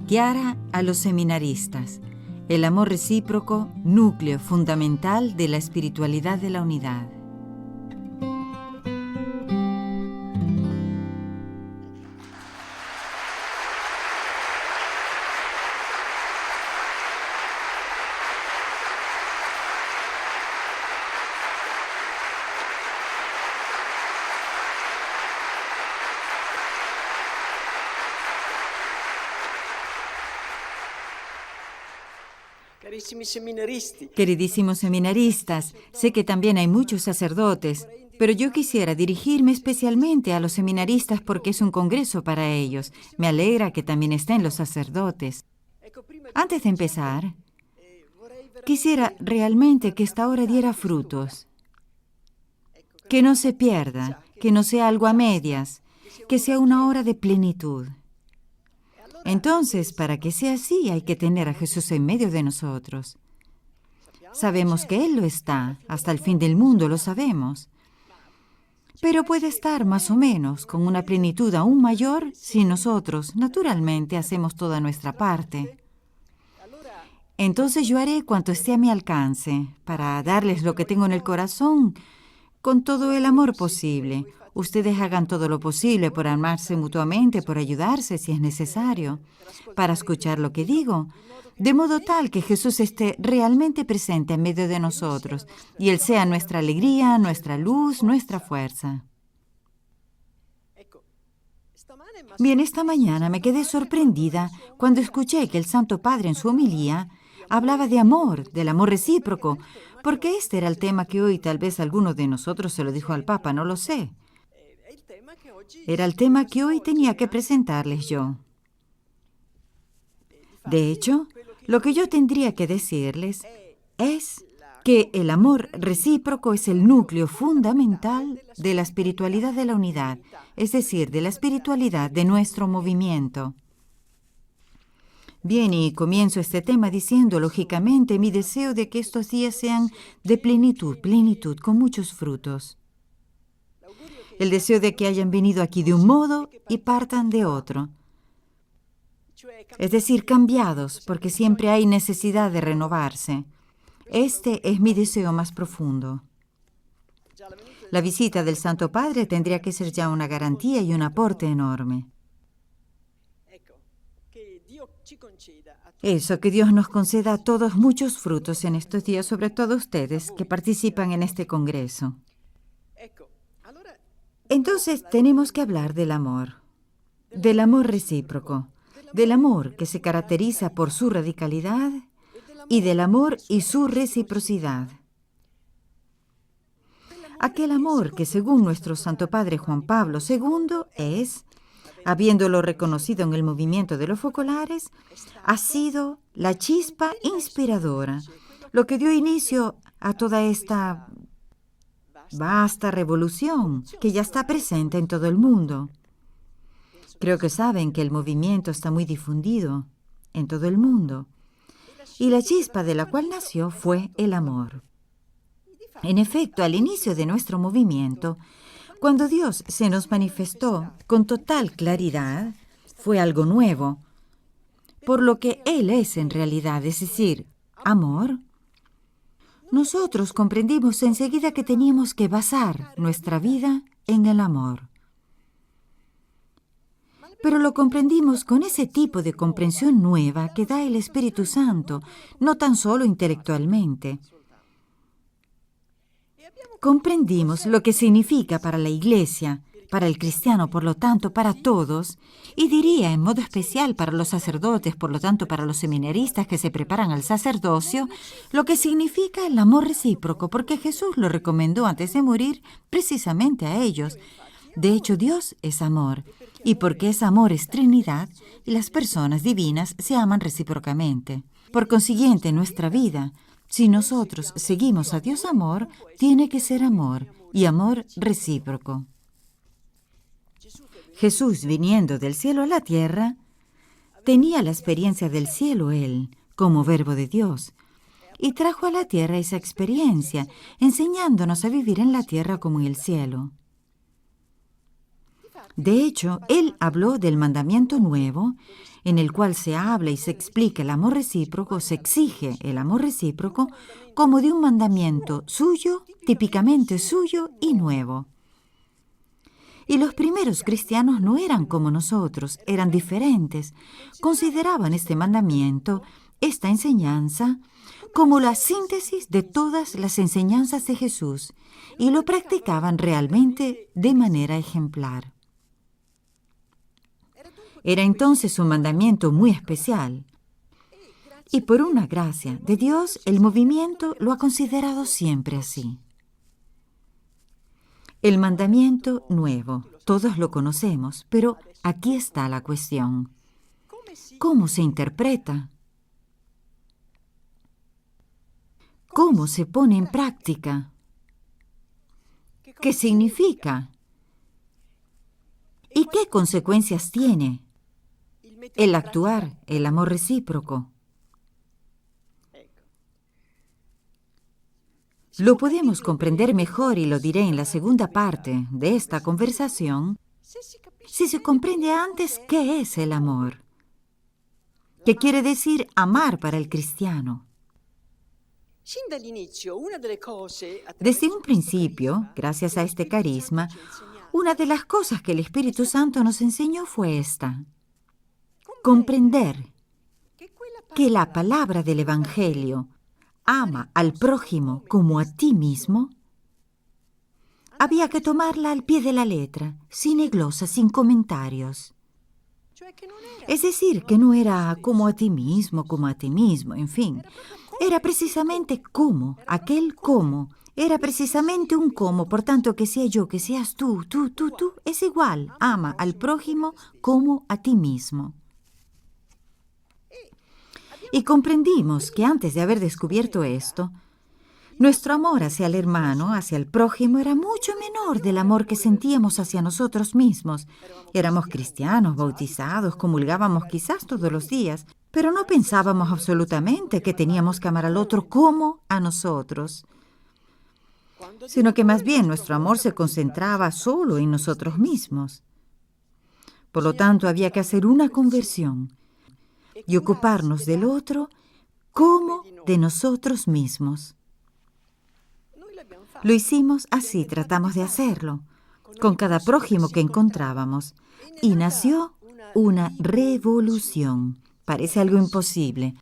Chiara a los seminaristas. El amor recíproco, núcleo fundamental de la espiritualidad de la unidad. Queridísimos seminaristas, sé que también hay muchos sacerdotes, pero yo quisiera dirigirme especialmente a los seminaristas porque es un congreso para ellos. Me alegra que también estén los sacerdotes. Antes de empezar, quisiera realmente que esta hora diera frutos, que no se pierda, que no sea algo a medias, que sea una hora de plenitud. Entonces, para que sea así, hay que tener a Jesús en medio de nosotros. Sabemos que Él lo está, hasta el fin del mundo lo sabemos. Pero puede estar más o menos, con una plenitud aún mayor, si nosotros, naturalmente, hacemos toda nuestra parte. Entonces yo haré cuanto esté a mi alcance, para darles lo que tengo en el corazón, con todo el amor posible. Ustedes hagan todo lo posible por amarse mutuamente, por ayudarse si es necesario, para escuchar lo que digo, de modo tal que Jesús esté realmente presente en medio de nosotros y Él sea nuestra alegría, nuestra luz, nuestra fuerza. Bien, esta mañana me quedé sorprendida cuando escuché que el Santo Padre en su homilía hablaba de amor, del amor recíproco, porque este era el tema que hoy tal vez alguno de nosotros se lo dijo al Papa, no lo sé. Era el tema que hoy tenía que presentarles yo. De hecho, lo que yo tendría que decirles es que el amor recíproco es el núcleo fundamental de la espiritualidad de la unidad, es decir, de la espiritualidad de nuestro movimiento. Bien, y comienzo este tema diciendo, lógicamente, mi deseo de que estos días sean de plenitud, con muchos frutos. El deseo de que hayan venido aquí de un modo y partan de otro. Es decir, cambiados, porque siempre hay necesidad de renovarse. Este es mi deseo más profundo. La visita del Santo Padre tendría que ser ya una garantía y un aporte enorme. Eso, que Dios nos conceda a todos muchos frutos en estos días, sobre todo ustedes que participan en este congreso. Entonces tenemos que hablar del amor recíproco, del amor que se caracteriza por su radicalidad y del amor y su reciprocidad. Aquel amor que según nuestro Santo Padre Juan Pablo II es, habiéndolo reconocido en el movimiento de los focolares, ha sido la chispa inspiradora, lo que dio inicio a toda esta vasta revolución que ya está presente en todo el mundo. Creo que saben que el movimiento está muy difundido en todo el mundo. Y la chispa de la cual nació fue el amor. En efecto, al inicio de nuestro movimiento, cuando Dios se nos manifestó con total claridad, fue algo nuevo, por lo que Él es en realidad, es decir, amor. Nosotros comprendimos enseguida que teníamos que basar nuestra vida en el amor. Pero lo comprendimos con ese tipo de comprensión nueva que da el Espíritu Santo, no tan solo intelectualmente. Comprendimos lo que significa para la Iglesia, para el cristiano, por lo tanto, para todos, y diría en modo especial para los sacerdotes, por lo tanto, para los seminaristas que se preparan al sacerdocio, lo que significa el amor recíproco, porque Jesús lo recomendó antes de morir precisamente a ellos. De hecho, Dios es amor, y porque es amor es Trinidad, y las personas divinas se aman recíprocamente. Por consiguiente, nuestra vida, si nosotros seguimos a Dios amor, tiene que ser amor, y amor recíproco. Jesús, viniendo del cielo a la tierra, tenía la experiencia del cielo Él, como verbo de Dios, y trajo a la tierra esa experiencia, enseñándonos a vivir en la tierra como en el cielo. De hecho, él habló del mandamiento nuevo, en el cual se habla y se explica el amor recíproco, se exige el amor recíproco, como de un mandamiento suyo, típicamente suyo y nuevo. Y los primeros cristianos no eran como nosotros, eran diferentes. Consideraban este mandamiento, esta enseñanza, como la síntesis de todas las enseñanzas de Jesús, y lo practicaban realmente de manera ejemplar. Era entonces un mandamiento muy especial. Y por una gracia de Dios, el movimiento lo ha considerado siempre así. El mandamiento nuevo, todos lo conocemos, pero aquí está la cuestión. ¿Cómo se interpreta? ¿Cómo se pone en práctica? ¿Qué significa? ¿Y qué consecuencias tiene el actuar, el amor recíproco? Lo podemos comprender mejor, y lo diré en la segunda parte de esta conversación, si se comprende antes qué es el amor. ¿Qué quiere decir amar para el cristiano? Desde un principio, gracias a este carisma, una de las cosas que el Espíritu Santo nos enseñó fue esta: comprender que la palabra del Evangelio, ama al prójimo como a ti mismo, había que tomarla al pie de la letra, sin glosas, sin comentarios. Es decir, que no era como a ti mismo, en fin. Era precisamente como, aquel como, era precisamente un como, por tanto que sea yo, que seas tú, es igual, ama al prójimo como a ti mismo. Y comprendimos que antes de haber descubierto esto, nuestro amor hacia el hermano, hacia el prójimo, era mucho menor del amor que sentíamos hacia nosotros mismos. Éramos cristianos, bautizados, comulgábamos quizás todos los días, pero no pensábamos absolutamente que teníamos que amar al otro como a nosotros, sino que más bien nuestro amor se concentraba solo en nosotros mismos. Por lo tanto, había que hacer una conversión y ocuparnos del otro como de nosotros mismos. Lo hicimos así, tratamos de hacerlo, con cada prójimo que encontrábamos, y nació una revolución. Parece algo imposible,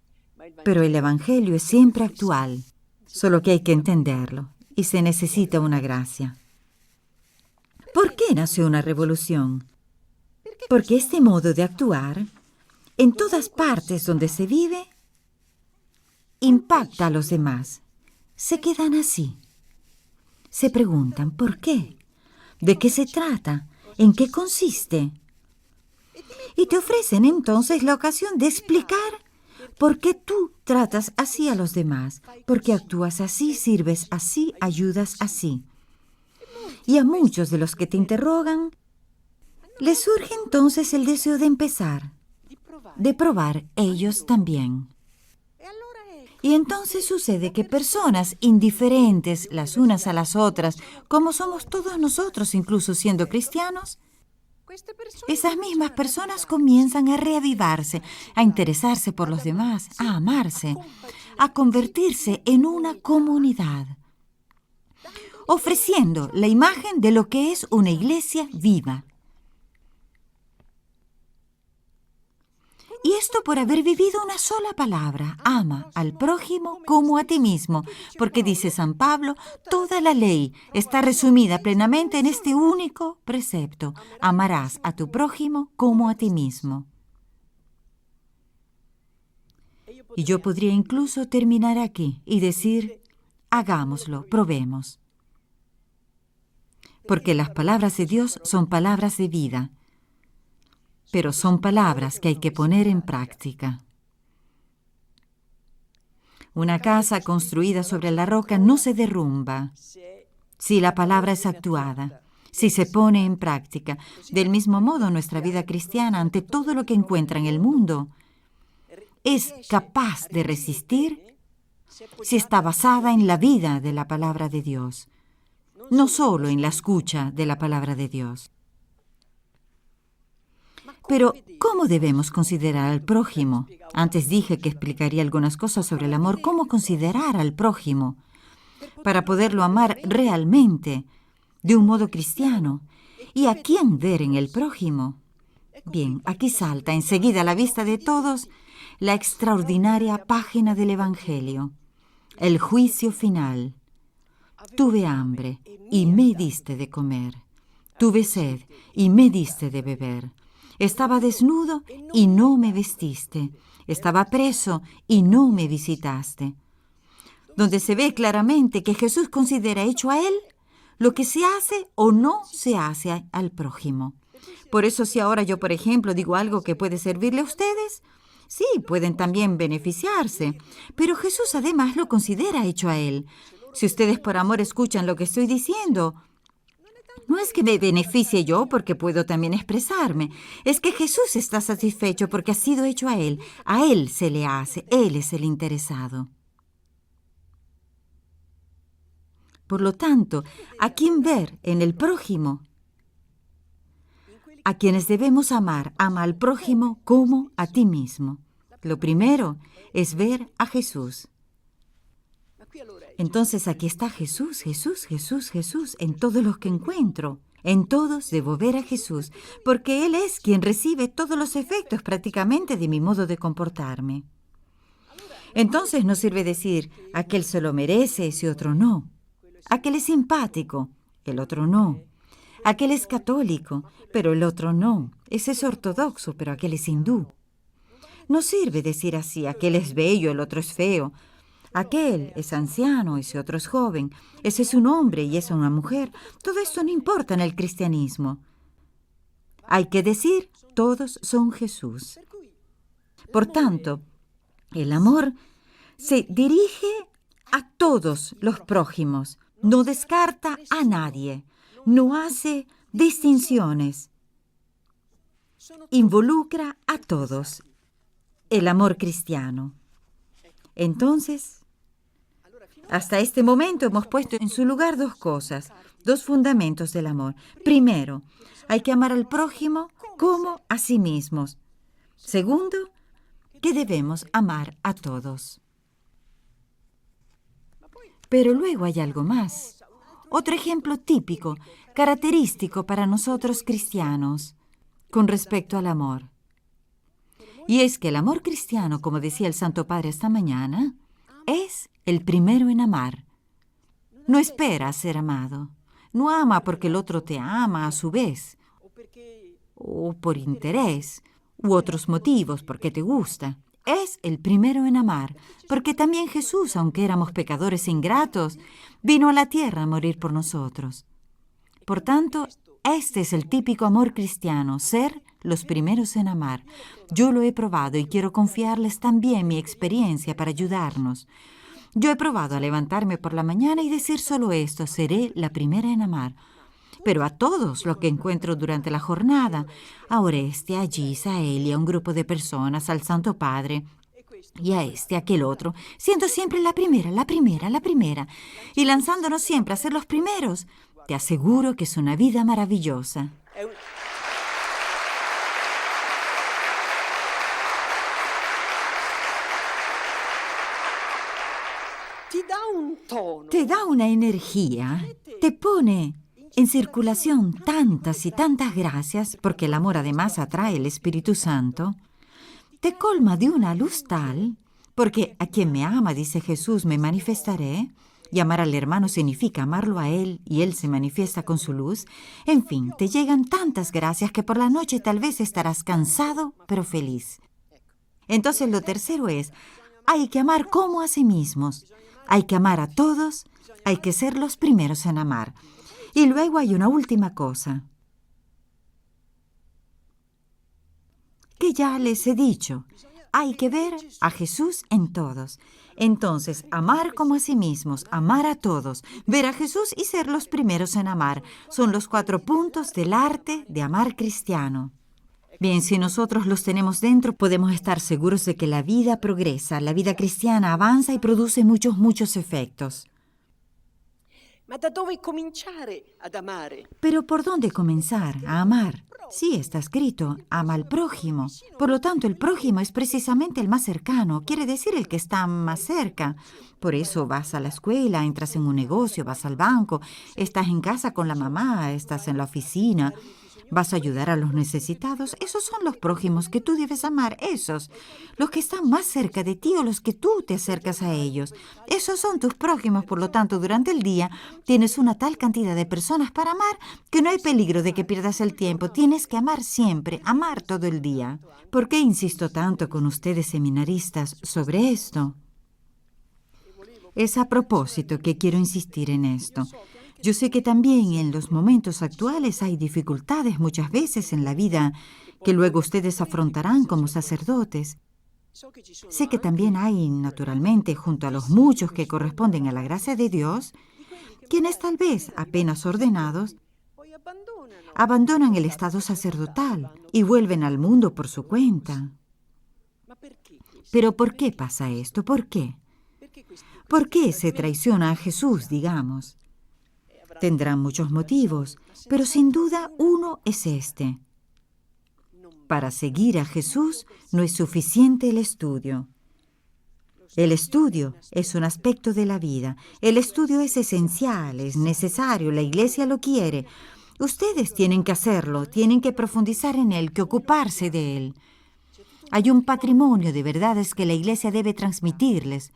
pero el Evangelio es siempre actual, solo que hay que entenderlo, y se necesita una gracia. ¿Por qué nació una revolución? Porque este modo de actuar, en todas partes donde se vive, impacta a los demás. Se quedan así. Se preguntan, ¿por qué? ¿De qué se trata? ¿En qué consiste? Y te ofrecen entonces la ocasión de explicar por qué tú tratas así a los demás, por qué actúas así, sirves así, ayudas así. Y a muchos de los que te interrogan, les surge entonces el deseo de empezar, de probar ellos también. Y entonces sucede que personas indiferentes las unas a las otras, como somos todos nosotros, incluso siendo cristianos, esas mismas personas comienzan a reavivarse, a interesarse por los demás, a amarse, a convertirse en una comunidad, ofreciendo la imagen de lo que es una iglesia viva. Y esto por haber vivido una sola palabra: ama al prójimo como a ti mismo, porque dice San Pablo, toda la ley está resumida plenamente en este único precepto: amarás a tu prójimo como a ti mismo. Y yo podría incluso terminar aquí y decir, hagámoslo, probemos. Porque las palabras de Dios son palabras de vida, pero son palabras que hay que poner en práctica. Una casa construida sobre la roca no se derrumba si la palabra es actuada, si se pone en práctica. Del mismo modo, nuestra vida cristiana, ante todo lo que encuentra en el mundo, es capaz de resistir si está basada en la vida de la palabra de Dios, no solo en la escucha de la palabra de Dios. Pero, ¿cómo debemos considerar al prójimo? Antes dije que explicaría algunas cosas sobre el amor. ¿Cómo considerar al prójimo? Para poderlo amar realmente, de un modo cristiano. ¿Y a quién ver en el prójimo? Bien, aquí salta enseguida a la vista de todos la extraordinaria página del Evangelio. El juicio final. Tuve hambre y me diste de comer. Tuve sed y me diste de beber. Estaba desnudo y no me vestiste. Estaba preso y no me visitaste. Donde se ve claramente que Jesús considera hecho a él lo que se hace o no se hace al prójimo. Por eso si ahora yo, por ejemplo, digo algo que puede servirle a ustedes, sí, pueden también beneficiarse. Pero Jesús además lo considera hecho a él. Si ustedes por amor escuchan lo que estoy diciendo, no es que me beneficie yo porque puedo también expresarme. Es que Jesús está satisfecho porque ha sido hecho a él. A él se le hace. Él es el interesado. Por lo tanto, ¿a quién ver en el prójimo? A quienes debemos amar. Ama al prójimo como a ti mismo. Lo primero es ver a Jesús. Entonces aquí está Jesús, Jesús, Jesús, Jesús, en todos los que encuentro. En todos debo ver a Jesús, porque Él es quien recibe todos los efectos prácticamente de mi modo de comportarme. Entonces no sirve decir, aquel se lo merece, ese otro no. Aquel es simpático, el otro no. Aquel es católico, pero el otro no. Ese es ortodoxo, pero aquel es hindú. No sirve decir así, aquel es bello, el otro es feo. Aquel es anciano, ese otro es joven. Ese es un hombre y esa una mujer. Todo esto no importa en el cristianismo. Hay que decir, todos son Jesús. Por tanto, el amor se dirige a todos los prójimos. No descarta a nadie. No hace distinciones. Involucra a todos. El amor cristiano. Entonces, hasta este momento hemos puesto en su lugar dos cosas, dos fundamentos del amor. Primero, hay que amar al prójimo como a sí mismos. Segundo, que debemos amar a todos. Pero luego hay algo más. Otro ejemplo típico, característico para nosotros cristianos, con respecto al amor. Y es que el amor cristiano, como decía el Santo Padre esta mañana, es el primero en amar. No espera a ser amado. No ama porque el otro te ama a su vez, o por interés, u otros motivos, porque te gusta. Es el primero en amar, porque también Jesús, aunque éramos pecadores e ingratos, vino a la tierra a morir por nosotros. Por tanto, este es el típico amor cristiano, ser los primeros en amar. Yo lo he probado y quiero confiarles también mi experiencia para ayudarnos. Yo he probado a levantarme por la mañana y decir solo esto, seré la primera en amar. Pero a todos los que encuentro durante la jornada, a Oreste, a Gisa, a Eli, a un grupo de personas, al Santo Padre, y a este, a aquel otro, siendo siempre la primera, la primera, la primera, y lanzándonos siempre a ser los primeros, te aseguro que es una vida maravillosa. Te da una energía, te pone en circulación tantas y tantas gracias, porque el amor además atrae el Espíritu Santo, te colma de una luz tal, porque a quien me ama, dice Jesús, me manifestaré, y amar al hermano significa amarlo a él, y él se manifiesta con su luz. En fin, te llegan tantas gracias que por la noche tal vez estarás cansado, pero feliz. Entonces lo tercero es, hay que amar como a sí mismos. Hay que amar a todos, hay que ser los primeros en amar. Y luego hay una última cosa, que ya les he dicho, hay que ver a Jesús en todos. Entonces, amar como a sí mismos, amar a todos, ver a Jesús y ser los primeros en amar, son los 4 puntos del arte de amar cristiano. Bien, si nosotros los tenemos dentro, podemos estar seguros de que la vida progresa, la vida cristiana avanza y produce muchos efectos. Pero ¿por dónde comenzar a amar? Sí, está escrito, ama al prójimo. Por lo tanto, el prójimo es precisamente el más cercano, quiere decir el que está más cerca. Por eso vas a la escuela, entras en un negocio, vas al banco, estás en casa con la mamá, estás en la oficina, vas a ayudar a los necesitados. Esos son los prójimos que tú debes amar, esos, los que están más cerca de ti o los que tú te acercas a ellos. Esos son tus prójimos, por lo tanto, durante el día tienes una tal cantidad de personas para amar que no hay peligro de que pierdas el tiempo. Tienes que amar siempre, amar todo el día. ¿Por qué insisto tanto con ustedes seminaristas sobre esto? Es a propósito que quiero insistir en esto. Yo sé que también en los momentos actuales hay dificultades muchas veces en la vida que luego ustedes afrontarán como sacerdotes. Sé que también hay, naturalmente, junto a los muchos que corresponden a la gracia de Dios, quienes tal vez, apenas ordenados, abandonan el estado sacerdotal y vuelven al mundo por su cuenta. Pero ¿por qué pasa esto? ¿Por qué? ¿Por qué se traiciona a Jesús, digamos? Tendrán muchos motivos, pero sin duda uno es este. Para seguir a Jesús no es suficiente el estudio. El estudio es un aspecto de la vida. El estudio es esencial, es necesario, la Iglesia lo quiere. Ustedes tienen que hacerlo, tienen que profundizar en él, que ocuparse de él. Hay un patrimonio de verdades que la Iglesia debe transmitirles.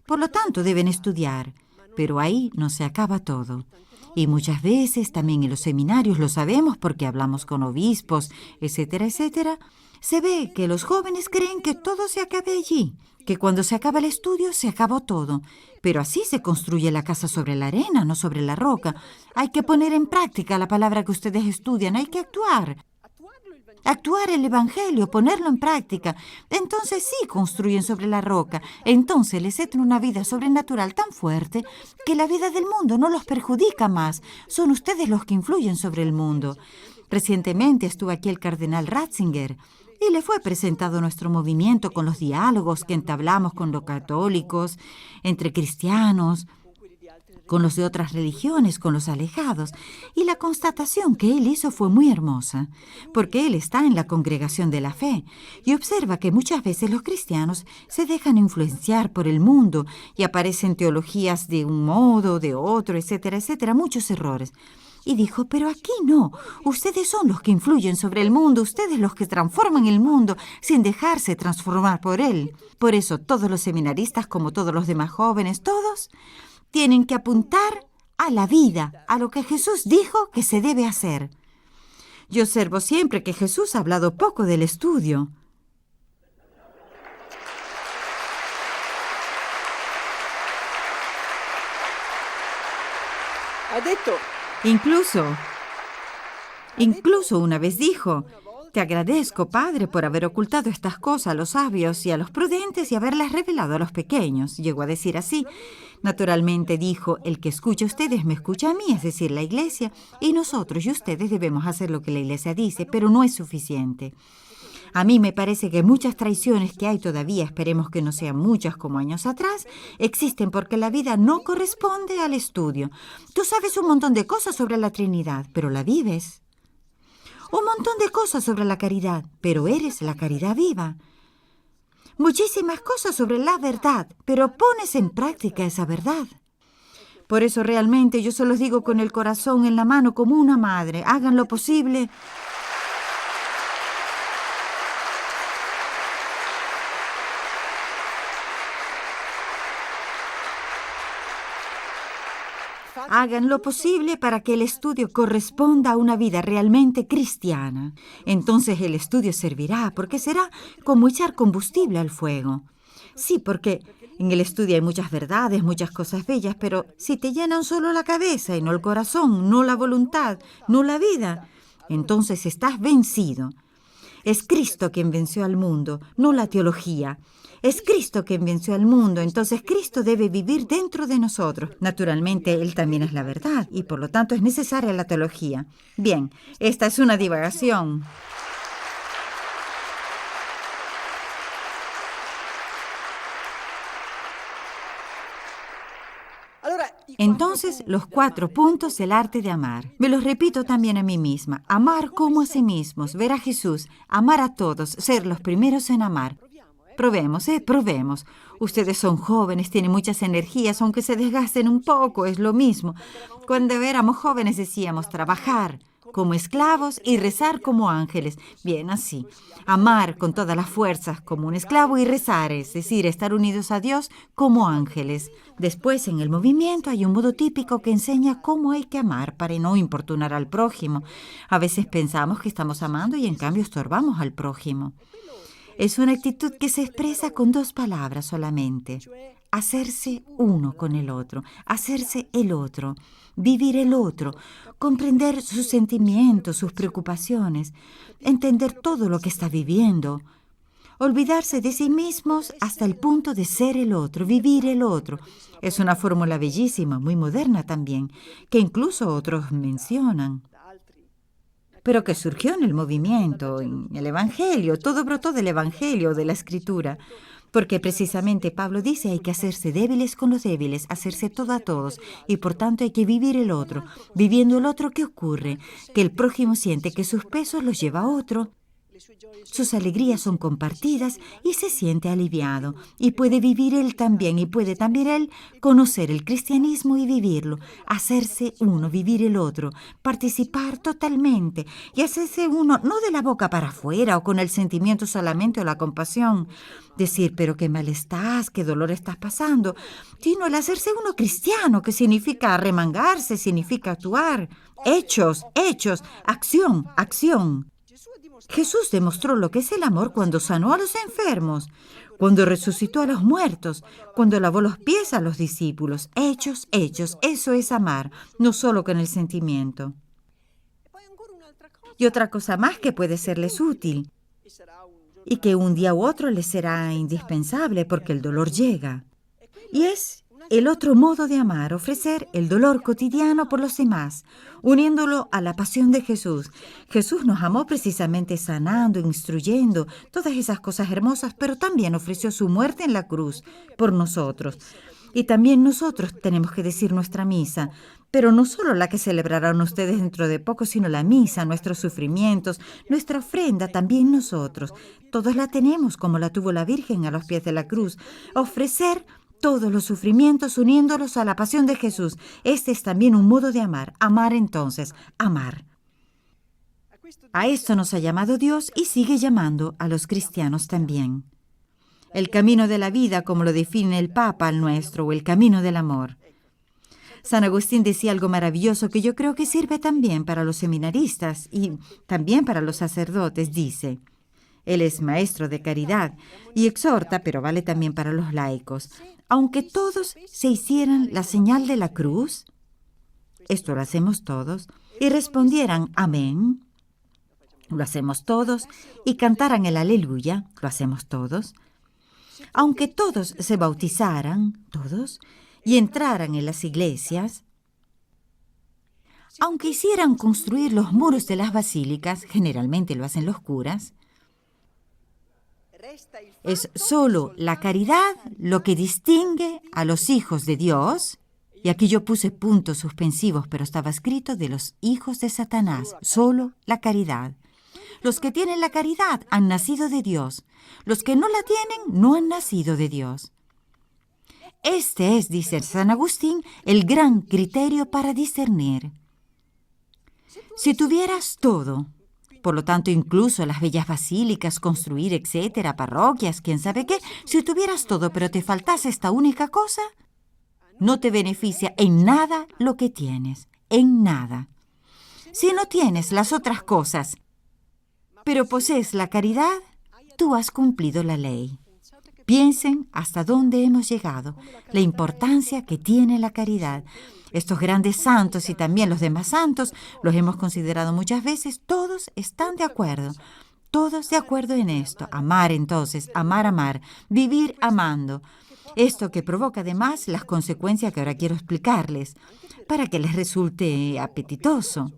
Por lo tanto, deben estudiar, pero ahí no se acaba todo. Y muchas veces, también en los seminarios, lo sabemos porque hablamos con obispos, etcétera, etcétera, se ve que los jóvenes creen que todo se acabe allí, que cuando se acaba el estudio se acabó todo. Pero así se construye la casa sobre la arena, no sobre la roca. Hay que poner en práctica la palabra que ustedes estudian, hay que actuar. Actuar el Evangelio, ponerlo en práctica. Entonces sí construyen sobre la roca. Entonces les entra una vida sobrenatural tan fuerte que la vida del mundo no los perjudica más. Son ustedes los que influyen sobre el mundo. Recientemente estuvo aquí el cardenal Ratzinger y le fue presentado nuestro movimiento con los diálogos que entablamos con los católicos, entre cristianos, con los de otras religiones, con los alejados. Y la constatación que él hizo fue muy hermosa, porque él está en la congregación de la fe y observa que muchas veces los cristianos se dejan influenciar por el mundo y aparecen teologías de un modo, de otro, etcétera, etcétera, muchos errores. Y dijo, pero aquí no, ustedes son los que influyen sobre el mundo, ustedes los que transforman el mundo sin dejarse transformar por él. Por eso todos los seminaristas, como todos los demás jóvenes, todos tienen que apuntar a la vida, a lo que Jesús dijo que se debe hacer. Yo observo siempre que Jesús ha hablado poco del estudio. Incluso una vez dijo, te agradezco, Padre, por haber ocultado estas cosas a los sabios y a los prudentes y haberlas revelado a los pequeños. Llegó a decir así. Naturalmente dijo, el que escucha a ustedes me escucha a mí, es decir, la Iglesia, y nosotros y ustedes debemos hacer lo que la Iglesia dice, pero no es suficiente. A mí me parece que muchas traiciones que hay todavía, esperemos que no sean muchas como años atrás, existen porque la vida no corresponde al estudio. Tú sabes un montón de cosas sobre la Trinidad, pero la vives. Un montón de cosas sobre la caridad, pero eres la caridad viva. Muchísimas cosas sobre la verdad, pero pones en práctica esa verdad. Por eso realmente yo se los digo con el corazón en la mano como una madre. Hagan lo posible. Hagan lo posible para que el estudio corresponda a una vida realmente cristiana. Entonces el estudio servirá, porque será como echar combustible al fuego. Sí, porque en el estudio hay muchas verdades, muchas cosas bellas, pero si te llenan solo la cabeza y no el corazón, no la voluntad, no la vida, entonces estás vencido. Es Cristo quien venció al mundo, no la teología. Es Cristo quien venció al mundo, entonces Cristo debe vivir dentro de nosotros. Naturalmente, Él también es la verdad y por lo tanto es necesaria la teología. Bien, esta es una divagación. Entonces, los 4 puntos del arte de amar. Me los repito también a mí misma. Amar como a sí mismos, ver a Jesús, amar a todos, ser los primeros en amar. Probemos, probemos. Ustedes son jóvenes, tienen muchas energías, aunque se desgasten un poco, es lo mismo. Cuando éramos jóvenes decíamos trabajar como esclavos y rezar como ángeles. Bien, así. Amar con todas las fuerzas como un esclavo y rezar, es decir, estar unidos a Dios como ángeles. Después, en el movimiento hay un modo típico que enseña cómo hay que amar para no importunar al prójimo. A veces pensamos que estamos amando y en cambio estorbamos al prójimo. Es una actitud que se expresa con 2 palabras solamente. Hacerse uno con el otro, hacerse el otro, vivir el otro, comprender sus sentimientos, sus preocupaciones, entender todo lo que está viviendo, olvidarse de sí mismos hasta el punto de ser el otro, vivir el otro. Es una fórmula bellísima, muy moderna también, que incluso otros mencionan, pero que surgió en el movimiento, en el Evangelio. Todo brotó del Evangelio, de la Escritura, porque precisamente Pablo dice hay que hacerse débiles con los débiles, hacerse todo a todos, y por tanto hay que vivir el otro. Viviendo el otro, ¿qué ocurre? Que el prójimo siente que sus pesos los lleva a otro, sus alegrías son compartidas y se siente aliviado. Y puede vivir él también, y puede también él conocer el cristianismo y vivirlo, hacerse uno, vivir el otro, participar totalmente y hacerse uno no de la boca para afuera o con el sentimiento solamente o la compasión, decir, pero qué mal estás, qué dolor estás pasando, sino el hacerse uno cristiano, que significa arremangarse, significa actuar, hechos, acción, acción. Jesús demostró lo que es el amor cuando sanó a los enfermos, cuando resucitó a los muertos, cuando lavó los pies a los discípulos. Hechos, eso es amar, no solo con el sentimiento. Y otra cosa más que puede serles útil, y que un día u otro les será indispensable porque el dolor llega. Y es el otro modo de amar, ofrecer el dolor cotidiano por los demás, uniéndolo a la pasión de Jesús. Jesús nos amó precisamente sanando, instruyendo, todas esas cosas hermosas, pero también ofreció su muerte en la cruz por nosotros. Y también nosotros tenemos que decir nuestra misa, pero no solo la que celebrarán ustedes dentro de poco, sino la misa, nuestros sufrimientos, nuestra ofrenda, también nosotros. Todos la tenemos como la tuvo la Virgen a los pies de la cruz. Ofrecer todos los sufrimientos uniéndolos a la pasión de Jesús. Este es también un modo de amar. Amar entonces, amar. A esto nos ha llamado Dios y sigue llamando a los cristianos también. El camino de la vida, como lo define el Papa al nuestro, o el camino del amor. San Agustín decía algo maravilloso que yo creo que sirve también para los seminaristas y también para los sacerdotes. Dice, él es maestro de caridad y exhorta, pero vale también para los laicos. Aunque todos se hicieran la señal de la cruz, esto lo hacemos todos, y respondieran amén, lo hacemos todos, y cantaran el aleluya, lo hacemos todos. Aunque todos se bautizaran, todos, y entraran en las iglesias, aunque hicieran construir los muros de las basílicas, generalmente lo hacen los curas, es solo la caridad lo que distingue a los hijos de Dios, y aquí yo puse puntos suspensivos, pero estaba escrito de los hijos de Satanás, solo la caridad. Los que tienen la caridad han nacido de Dios, los que no la tienen no han nacido de Dios. Este es, dice San Agustín, el gran criterio para discernir. Si tuvieras todo, por lo tanto, incluso las bellas basílicas, construir, etcétera, parroquias, quién sabe qué, si tuvieras todo, pero te faltase esta única cosa, no te beneficia en nada lo que tienes, en nada. Si no tienes las otras cosas, pero posees la caridad, tú has cumplido la ley. Piensen hasta dónde hemos llegado, la importancia que tiene la caridad. Estos grandes santos y también los demás santos, los hemos considerado muchas veces, todos están de acuerdo. Todos de acuerdo en esto. Amar entonces, amar, vivir amando. Esto que provoca además las consecuencias que ahora quiero explicarles, para que les resulte apetitoso.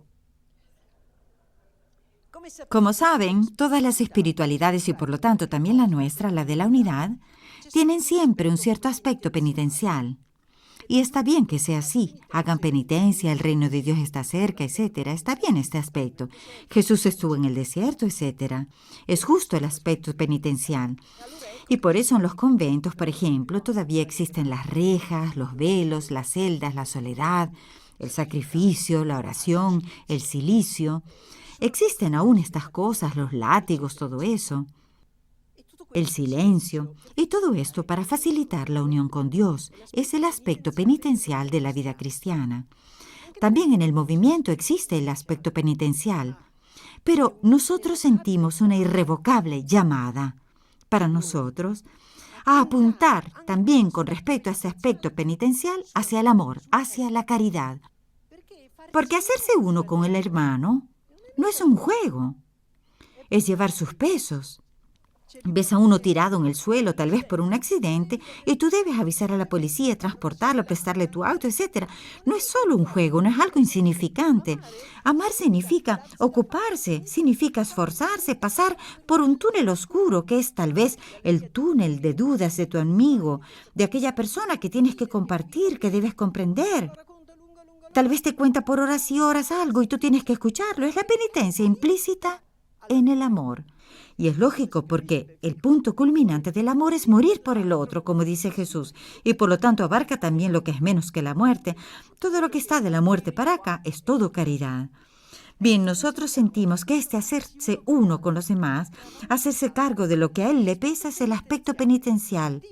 Como saben, todas las espiritualidades y por lo tanto también la nuestra, la de la unidad, tienen siempre un cierto aspecto penitencial. Y está bien que sea así. Hagan penitencia, el reino de Dios está cerca, etc. Está bien este aspecto. Jesús estuvo en el desierto, etc. Es justo el aspecto penitencial. Y por eso en los conventos, por ejemplo, todavía existen las rejas, los velos, las celdas, la soledad, el sacrificio, la oración, el cilicio. Existen aún estas cosas, los látigos, todo eso. El silencio, y todo esto para facilitar la unión con Dios, es el aspecto penitencial de la vida cristiana. También en el movimiento existe el aspecto penitencial, pero nosotros sentimos una irrevocable llamada para nosotros a apuntar también con respecto a ese aspecto penitencial hacia el amor, hacia la caridad. Porque hacerse uno con el hermano no es un juego, es llevar sus pesos. Ves a uno tirado en el suelo, tal vez por un accidente, y tú debes avisar a la policía, transportarlo, prestarle tu auto, etc. No es solo un juego, no es algo insignificante. Amar significa ocuparse, significa esforzarse, pasar por un túnel oscuro, que es tal vez el túnel de dudas de tu amigo, de aquella persona que tienes que compartir, que debes comprender. Tal vez te cuenta por horas y horas algo y tú tienes que escucharlo. Es la penitencia implícita en el amor. Y es lógico porque el punto culminante del amor es morir por el otro, como dice Jesús, y por lo tanto abarca también lo que es menos que la muerte. Todo lo que está de la muerte para acá es todo caridad. Bien, nosotros sentimos que este hacerse uno con los demás, hacerse cargo de lo que a él le pesa, es el aspecto penitencial,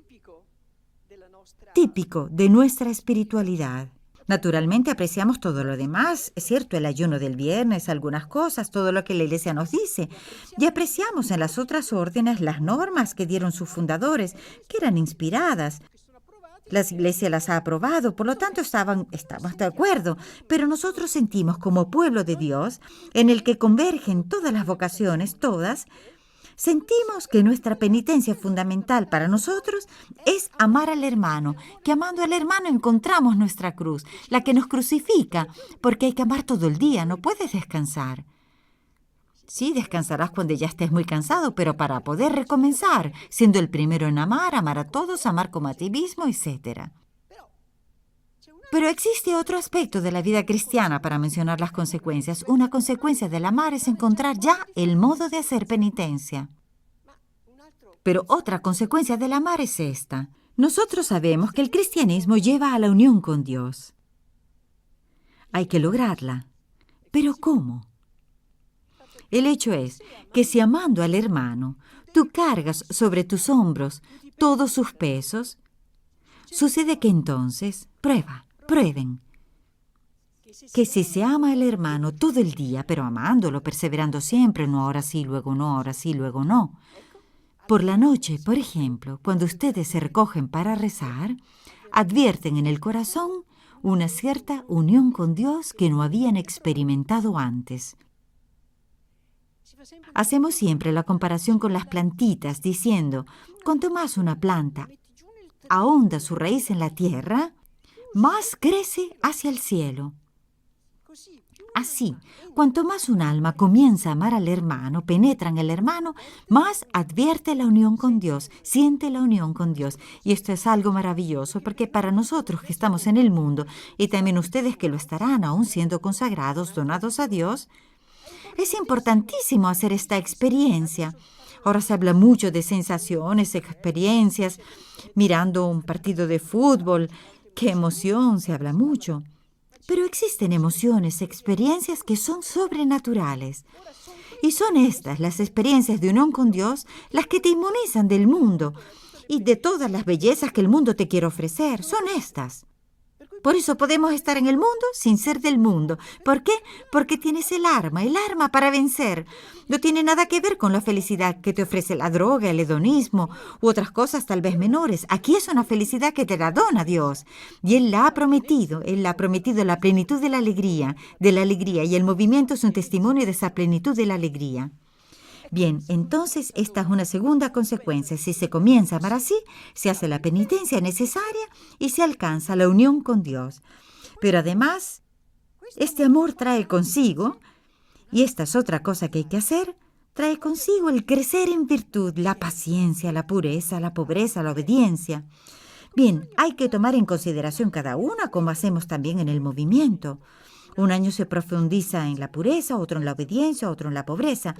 típico de nuestra espiritualidad. Naturalmente apreciamos todo lo demás, es cierto, el ayuno del viernes, algunas cosas, todo lo que la Iglesia nos dice. Y apreciamos en las otras órdenes las normas que dieron sus fundadores, que eran inspiradas. La Iglesia las ha aprobado, por lo tanto estamos de acuerdo. Pero nosotros sentimos como pueblo de Dios, en el que convergen todas las vocaciones, todas, sentimos que nuestra penitencia fundamental para nosotros es amar al hermano, que amando al hermano encontramos nuestra cruz, la que nos crucifica, porque hay que amar todo el día, no puedes descansar. Sí, descansarás cuando ya estés muy cansado, pero para poder recomenzar, siendo el primero en amar, amar a todos, amar como a ti mismo, etc. Pero existe otro aspecto de la vida cristiana para mencionar las consecuencias. Una consecuencia del amar es encontrar ya el modo de hacer penitencia. Pero otra consecuencia del amar es esta. Nosotros sabemos que el cristianismo lleva a la unión con Dios. Hay que lograrla. ¿Pero cómo? El hecho es que si amando al hermano, tú cargas sobre tus hombros todos sus pesos, sucede que entonces, prueben, que si se ama al hermano todo el día, pero amándolo, perseverando siempre, no ahora sí, luego no, ahora sí, luego no. Por la noche, por ejemplo, cuando ustedes se recogen para rezar, advierten en el corazón una cierta unión con Dios que no habían experimentado antes. Hacemos siempre la comparación con las plantitas, diciendo, cuanto más una planta ahonda su raíz en la tierra, más crece hacia el cielo. Así, cuanto más un alma comienza a amar al hermano, penetra en el hermano, más advierte la unión con Dios, siente la unión con Dios. Y esto es algo maravilloso, porque para nosotros que estamos en el mundo, y también ustedes que lo estarán aún siendo consagrados, donados a Dios, es importantísimo hacer esta experiencia. Ahora se habla mucho de sensaciones, experiencias, mirando un partido de fútbol. ¡Qué emoción! Se habla mucho. Pero existen emociones, experiencias que son sobrenaturales. Y son estas, las experiencias de unión con Dios, las que te inmunizan del mundo y de todas las bellezas que el mundo te quiere ofrecer. Son estas. Por eso podemos estar en el mundo sin ser del mundo. ¿Por qué? Porque tienes el arma para vencer. No tiene nada que ver con la felicidad que te ofrece la droga, el hedonismo u otras cosas tal vez menores. Aquí es una felicidad que te la dona Dios. Y Él la ha prometido. Él ha prometido la plenitud de la alegría. Y el movimiento es un testimonio de esa plenitud de la alegría. Bien, entonces esta es una segunda consecuencia. Si se comienza a amar así, se hace la penitencia necesaria y se alcanza la unión con Dios. Pero además, este amor trae consigo, y esta es otra cosa que hay que hacer, trae consigo el crecer en virtud, la paciencia, la pureza, la pobreza, la obediencia. Bien, hay que tomar en consideración cada una, como hacemos también en el movimiento. Un año se profundiza en la pureza, otro en la obediencia, otro en la pobreza.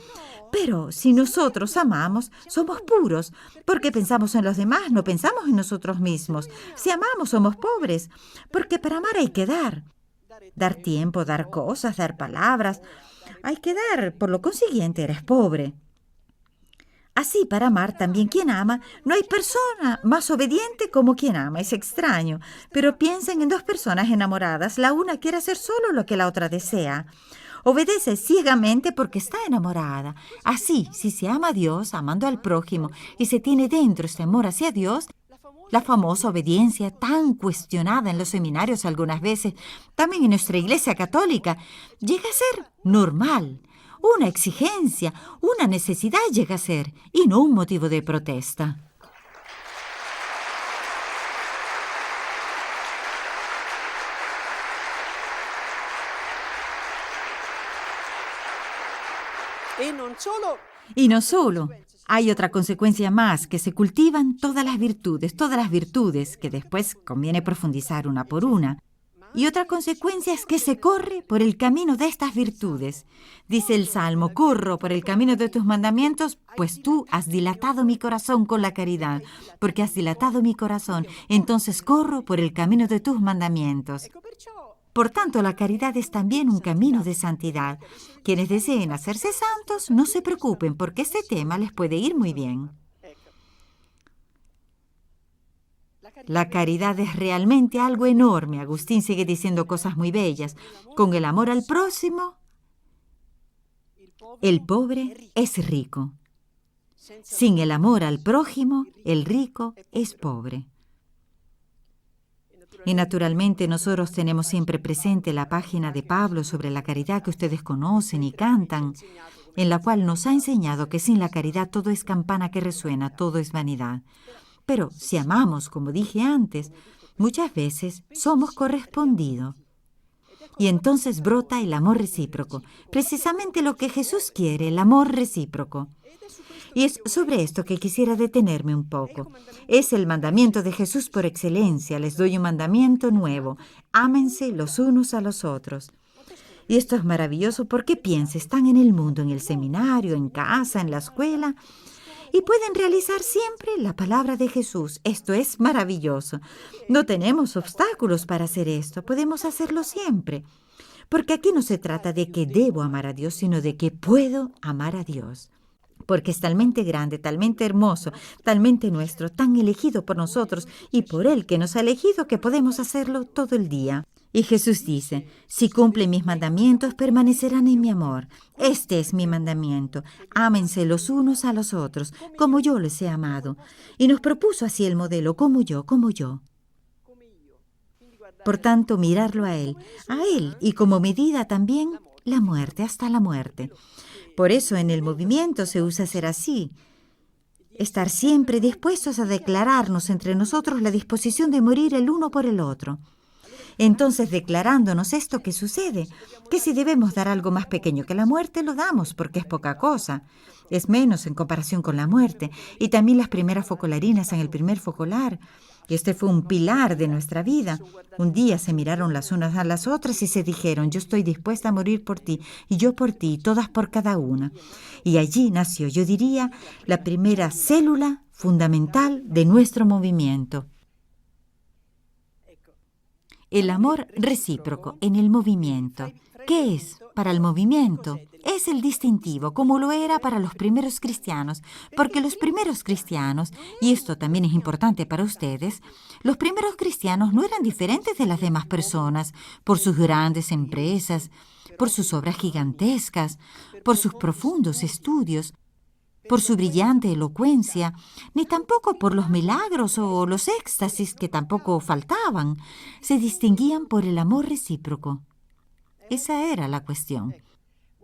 Pero si nosotros amamos, somos puros, porque pensamos en los demás, no pensamos en nosotros mismos. Si amamos, somos pobres, porque para amar hay que dar. Dar tiempo, dar cosas, dar palabras. Hay que dar, por lo consiguiente eres pobre. Así, para amar también quien ama, no hay persona más obediente como quien ama. Es extraño, pero piensen en dos personas enamoradas. La una quiere hacer solo lo que la otra desea. Obedece ciegamente porque está enamorada. Así, si se ama a Dios, amando al prójimo, y se tiene dentro este amor hacia Dios, la famosa obediencia tan cuestionada en los seminarios algunas veces, también en nuestra Iglesia Católica, llega a ser normal. Una exigencia, una necesidad llega a ser, y no un motivo de protesta. Y no solo, hay otra consecuencia más, que se cultivan todas las virtudes, que después conviene profundizar una por una. Y otra consecuencia es que se corre por el camino de estas virtudes. Dice el Salmo, corro por el camino de tus mandamientos, pues tú has dilatado mi corazón con la caridad. Porque has dilatado mi corazón, entonces corro por el camino de tus mandamientos. Por tanto, la caridad es también un camino de santidad. Quienes deseen hacerse santos, no se preocupen, porque este tema les puede ir muy bien. La caridad es realmente algo enorme. Agustín sigue diciendo cosas muy bellas. Con el amor al próximo, el pobre es rico. Sin el amor al prójimo, el rico es pobre. Y naturalmente nosotros tenemos siempre presente la página de Pablo sobre la caridad que ustedes conocen y cantan, en la cual nos ha enseñado que sin la caridad todo es campana que resuena, todo es vanidad. Pero si amamos, como dije antes, muchas veces somos correspondidos. Y entonces brota el amor recíproco, precisamente lo que Jesús quiere, el amor recíproco. Y es sobre esto que quisiera detenerme un poco. Es el mandamiento de Jesús por excelencia. Les doy un mandamiento nuevo. Ámense los unos a los otros. Y esto es maravilloso porque piensen, están en el mundo, en el seminario, en casa, en la escuela, y pueden realizar siempre la palabra de Jesús. Esto es maravilloso. No tenemos obstáculos para hacer esto. Podemos hacerlo siempre. Porque aquí no se trata de que debo amar a Dios, sino de que puedo amar a Dios. Porque es talmente grande, talmente hermoso, talmente nuestro, tan elegido por nosotros y por Él que nos ha elegido, que podemos hacerlo todo el día. Y Jesús dice, si cumplen mis mandamientos, permanecerán en mi amor. Este es mi mandamiento, ámense los unos a los otros, como yo les he amado. Y nos propuso así el modelo, como yo. Por tanto, mirarlo a Él, y como medida también, la muerte, hasta la muerte. Por eso en el movimiento se usa ser así, estar siempre dispuestos a declararnos entre nosotros la disposición de morir el uno por el otro. Entonces, declarándonos esto, ¿qué sucede? Que si debemos dar algo más pequeño que la muerte, lo damos, porque es poca cosa. Es menos en comparación con la muerte. Y también las primeras focolarinas en el primer focolar. Este fue un pilar de nuestra vida. Un día se miraron las unas a las otras y se dijeron, yo estoy dispuesta a morir por ti, y yo por ti, todas por cada una. Y allí nació, yo diría, la primera célula fundamental de nuestro movimiento. El amor recíproco en el movimiento. ¿Qué es para el movimiento? Es el distintivo, como lo era para los primeros cristianos, porque los primeros cristianos, y esto también es importante para ustedes, los primeros cristianos no eran diferentes de las demás personas por sus grandes empresas, por sus obras gigantescas, por sus profundos estudios, por su brillante elocuencia, ni tampoco por los milagros o los éxtasis que tampoco faltaban. Se distinguían por el amor recíproco. Esa era la cuestión.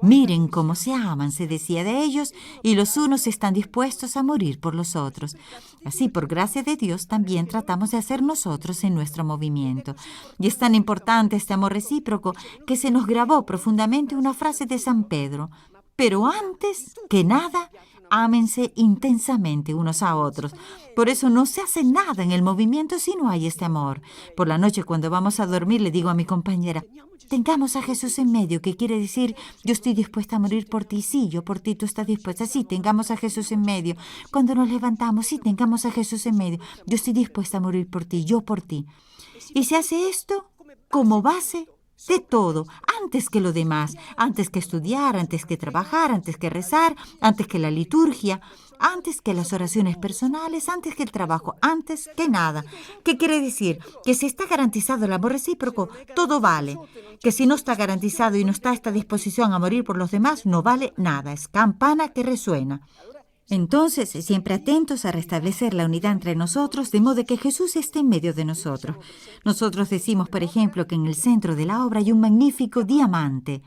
Miren cómo se aman, se decía de ellos, y los unos están dispuestos a morir por los otros. Así, por gracia de Dios, también tratamos de hacer nosotros en nuestro movimiento. Y es tan importante este amor recíproco que se nos grabó profundamente una frase de San Pedro. Pero antes que nada, ámense intensamente unos a otros. Por eso no se hace nada en el movimiento si no hay este amor. Por la noche, cuando vamos a dormir, le digo a mi compañera, tengamos a Jesús en medio, que quiere decir, yo estoy dispuesta a morir por ti, sí, yo por ti, tú estás dispuesta, sí, tengamos a Jesús en medio. Cuando nos levantamos, sí, tengamos a Jesús en medio, yo estoy dispuesta a morir por ti, yo por ti. Y se hace esto como base de todo, antes que lo demás, antes que estudiar, antes que trabajar, antes que rezar, antes que la liturgia, antes que las oraciones personales, antes que el trabajo, antes que nada. ¿Qué quiere decir? Que si está garantizado el amor recíproco, todo vale. Que si no está garantizado y no está esta disposición a morir por los demás, no vale nada. Es campana que resuena. Entonces, siempre atentos a restablecer la unidad entre nosotros, de modo que Jesús esté en medio de nosotros. Nosotros decimos, por ejemplo, que en el centro de la obra hay un magnífico diamante,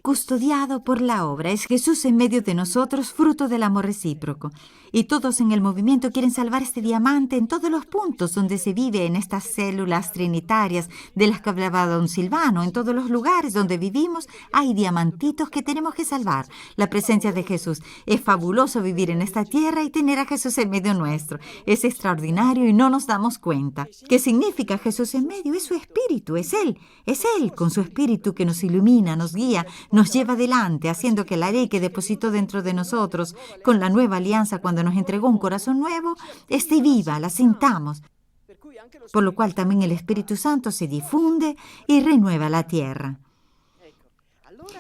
custodiado por la obra. Es Jesús en medio de nosotros, fruto del amor recíproco. Y todos en el movimiento quieren salvar este diamante en todos los puntos donde se vive, en estas células trinitarias de las que hablaba don Silvano. En todos los lugares donde vivimos hay diamantitos que tenemos que salvar. La presencia de Jesús. Es fabuloso vivir en esta tierra y tener a Jesús en medio nuestro. Es extraordinario y no nos damos cuenta. ¿Qué significa Jesús en medio? Es su espíritu, es Él con su espíritu que nos ilumina, nos guía, nos lleva adelante, haciendo que la ley que depositó dentro de nosotros con la nueva alianza cuando nos entregó un corazón nuevo, esté viva, la sintamos. Por lo cual también el Espíritu Santo se difunde y renueva la tierra.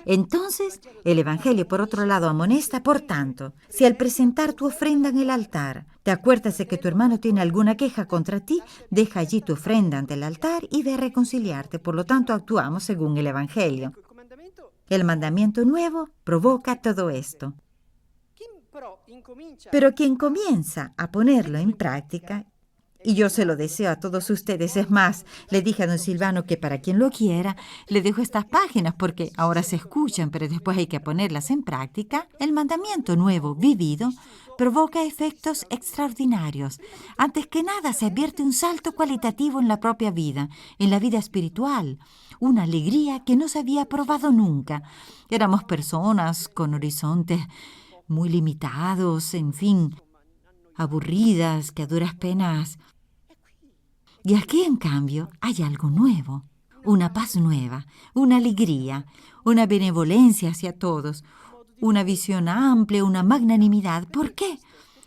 Entonces, el Evangelio, por otro lado, amonesta, por tanto, si al presentar tu ofrenda en el altar, te acuerdas de que tu hermano tiene alguna queja contra ti, deja allí tu ofrenda ante el altar y ve a reconciliarte. Por lo tanto, actuamos según el Evangelio. El mandamiento nuevo provoca todo esto. Pero quien comienza a ponerlo en práctica, y yo se lo deseo a todos ustedes, es más, le dije a don Silvano que para quien lo quiera, le dejo estas páginas porque ahora se escuchan, pero después hay que ponerlas en práctica. El mandamiento nuevo vivido provoca efectos extraordinarios. Antes que nada se advierte un salto cualitativo en la propia vida, en la vida espiritual, una alegría que no se había probado nunca. Éramos personas con horizontes muy limitados, en fin, aburridas, que a duras penas. Y aquí, en cambio, hay algo nuevo, una paz nueva, una alegría, una benevolencia hacia todos, una visión amplia, una magnanimidad. ¿Por qué?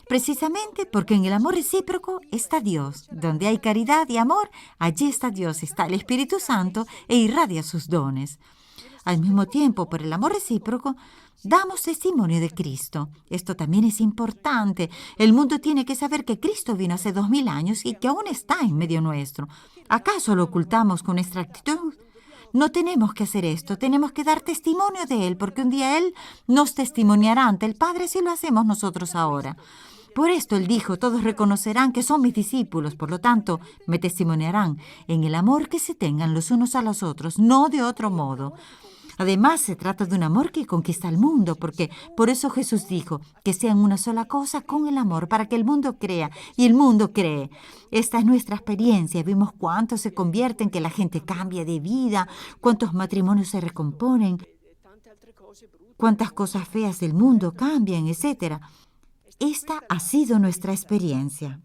Precisamente porque en el amor recíproco está Dios. Donde hay caridad y amor, allí está Dios, está el Espíritu Santo e irradia sus dones. Al mismo tiempo, por el amor recíproco, damos testimonio de Cristo. Esto también es importante. El mundo tiene que saber que Cristo vino hace 2000 años y que aún está en medio nuestro. ¿Acaso lo ocultamos con nuestra actitud? No tenemos que hacer esto. Tenemos que dar testimonio de Él, porque un día Él nos testimoniará ante el Padre si lo hacemos nosotros ahora. Por esto Él dijo, todos reconocerán que son mis discípulos, por lo tanto, me testimoniarán en el amor que se tengan los unos a los otros, no de otro modo. Además, se trata de un amor que conquista al mundo, porque por eso Jesús dijo que sean una sola cosa con el amor, para que el mundo crea, y el mundo cree. Esta es nuestra experiencia. Vimos cuánto se convierten, que la gente cambia de vida, cuántos matrimonios se recomponen, cuántas cosas feas del mundo cambian, etc. Esta ha sido nuestra experiencia.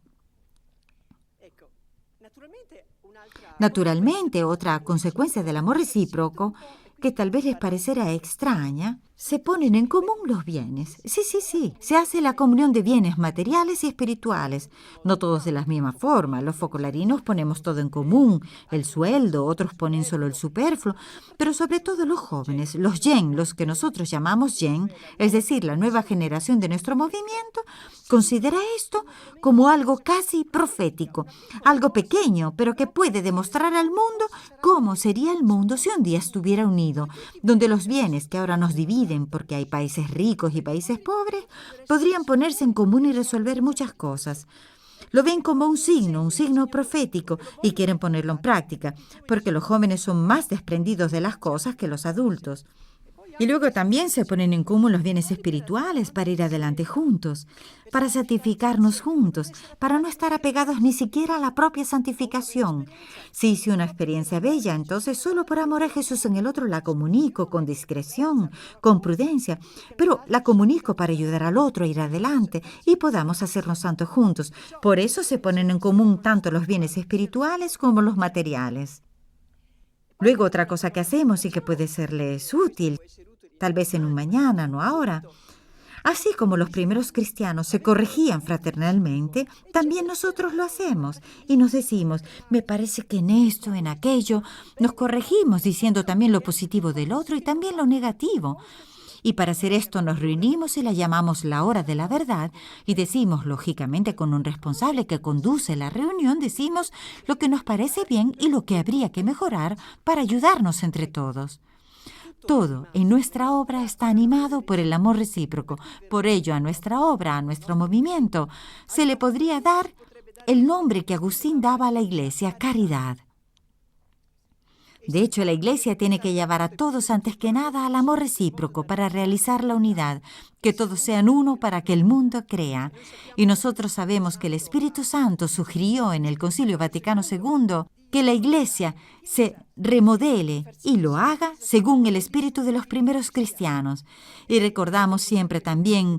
Naturalmente, otra consecuencia del amor recíproco, que tal vez les parecerá extraña, se ponen en común los bienes. Sí. Se hace la comunión de bienes materiales y espirituales. No todos de la misma forma. Los focolarinos ponemos todo en común, el sueldo, otros ponen solo el superfluo, pero sobre todo los jóvenes, los yen, los que nosotros llamamos yen, es decir, la nueva generación de nuestro movimiento, considera esto como algo casi profético, algo pequeño, pero que puede demostrar al mundo cómo sería el mundo si un día estuviera unido, donde los bienes que ahora nos dividen, porque hay países ricos y países pobres, podrían ponerse en común y resolver muchas cosas. Lo ven como un signo profético, y quieren ponerlo en práctica, porque los jóvenes son más desprendidos de las cosas que los adultos. Y luego también se ponen en común los bienes espirituales para ir adelante juntos, para santificarnos juntos, para no estar apegados ni siquiera a la propia santificación. Si hice una experiencia bella, entonces solo por amor a Jesús en el otro la comunico con discreción, con prudencia, pero la comunico para ayudar al otro a ir adelante y podamos hacernos santos juntos. Por eso se ponen en común tanto los bienes espirituales como los materiales. Luego otra cosa que hacemos y que puede serles útil, tal vez en un mañana, no ahora. Así como los primeros cristianos se corregían fraternalmente, también nosotros lo hacemos y nos decimos, me parece que en esto, en aquello, nos corregimos diciendo también lo positivo del otro y también lo negativo. Y para hacer esto nos reunimos y la llamamos la hora de la verdad y decimos, lógicamente con un responsable que conduce la reunión, decimos lo que nos parece bien y lo que habría que mejorar para ayudarnos entre todos. Todo en nuestra obra está animado por el amor recíproco. Por ello, a nuestra obra, a nuestro movimiento, se le podría dar el nombre que Agustín daba a la Iglesia, caridad. De hecho, la Iglesia tiene que llevar a todos antes que nada al amor recíproco para realizar la unidad, que todos sean uno para que el mundo crea. Y nosotros sabemos que el Espíritu Santo sugirió en el Concilio Vaticano II que la Iglesia se remodele y lo haga según el espíritu de los primeros cristianos. Y recordamos siempre también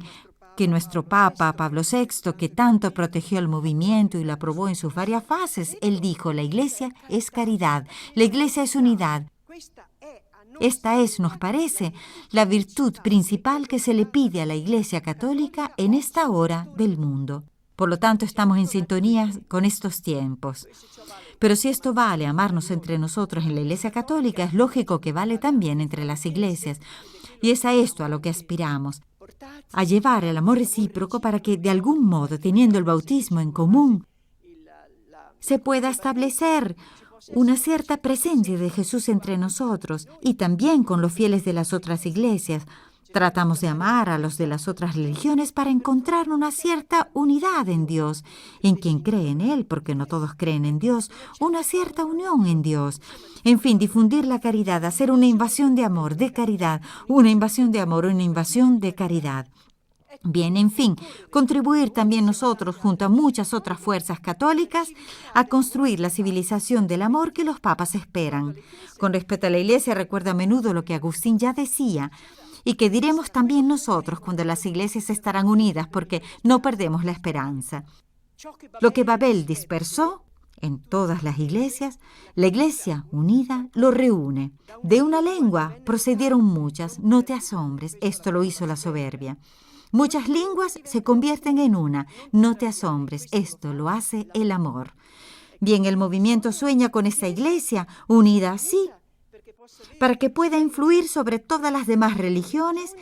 que nuestro Papa Pablo VI, que tanto protegió el movimiento y lo aprobó en sus varias fases, él dijo, la Iglesia es caridad, la Iglesia es unidad. Esta es, nos parece, la virtud principal que se le pide a la Iglesia católica en esta hora del mundo. Por lo tanto, estamos en sintonía con estos tiempos. Pero si esto vale amarnos entre nosotros en la Iglesia católica, es lógico que vale también entre las iglesias. Y es a esto a lo que aspiramos, a llevar el amor recíproco para que, de algún modo, teniendo el bautismo en común, se pueda establecer una cierta presencia de Jesús entre nosotros y también con los fieles de las otras iglesias. Tratamos de amar a los de las otras religiones para encontrar una cierta unidad en Dios, en quien cree en Él, porque no todos creen en Dios, una cierta unión en Dios. En fin, difundir la caridad, hacer una invasión de amor, de caridad, una invasión de amor, una invasión de caridad. Bien, en fin, contribuir también nosotros, junto a muchas otras fuerzas católicas, a construir la civilización del amor que los papas esperan. Con respecto a la Iglesia, recuerdo a menudo lo que Agustín ya decía, y que diremos también nosotros cuando las iglesias estarán unidas, porque no perdemos la esperanza. Lo que Babel dispersó en todas las iglesias, la Iglesia unida lo reúne. De una lengua procedieron muchas, no te asombres, esto lo hizo la soberbia. Muchas lenguas se convierten en una, no te asombres, esto lo hace el amor. Bien, el movimiento sueña con esta Iglesia unida así, para que pueda influir sobre todas las demás religiones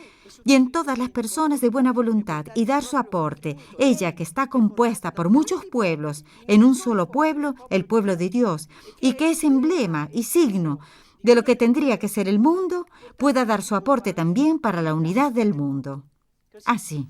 y en todas las personas de buena voluntad y dar su aporte, ella que está compuesta por muchos pueblos, en un solo pueblo, el pueblo de Dios, y que es emblema y signo de lo que tendría que ser el mundo, pueda dar su aporte también para la unidad del mundo. Así.